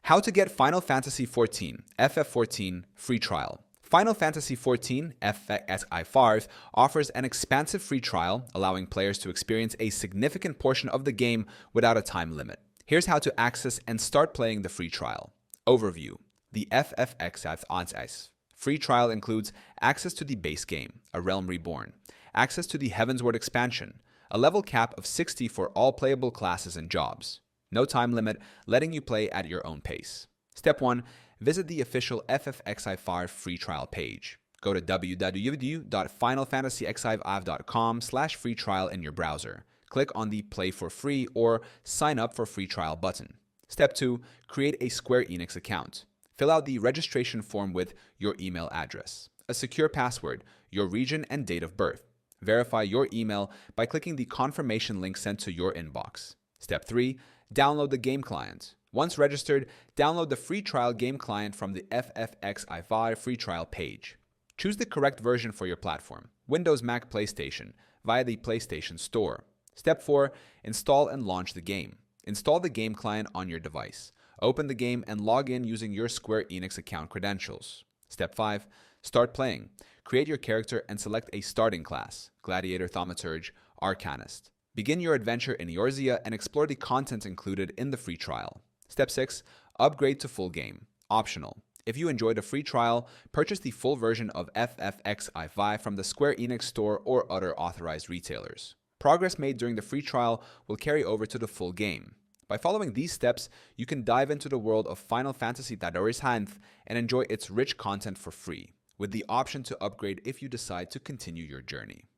How to get Final Fantasy XIV, FF14 free trial. Final Fantasy XIV, FFXIV offers an expansive free trial, allowing players to experience a significant portion of the game without a time limit. Here's how to access and start playing the free trial. Overview. The FFXIV free trial includes access to the base game, A Realm Reborn, access to the Heavensward expansion, a level cap of 60 for all playable classes and jobs. No time limit, letting you play at your own pace. Step 1. Visit the official FFXIV free trial page. Go to www.finalfantasyxiv.com/free trial in your browser. Click on the Play for Free or Sign Up for Free Trial button. Step 2. Create a Square Enix account. Fill out the registration form with your email address, a secure password, your region and date of birth. Verify your email by clicking the confirmation link sent to your inbox. Step 3. Download the game client. Once registered, download the free trial game client from the FFXIV free trial page. Choose the correct version for your platform, Windows, Mac, PlayStation, via the PlayStation Store. Step 4. Install and launch the game. Install the game client on your device. Open the game and log in using your Square Enix account credentials. Step 5. Start playing. Create your character and select a starting class, Gladiator, Thaumaturge, Arcanist. Begin your adventure in Eorzea and explore the content included in the free trial. Step 6. Upgrade to full game. Optional. If you enjoyed a free trial, purchase the full version of FFXIV from the Square Enix store or other authorized retailers. Progress made during the free trial will carry over to the full game. By following these steps, you can dive into the world of Final Fantasy XIV and enjoy its rich content for free, with the option to upgrade if you decide to continue your journey.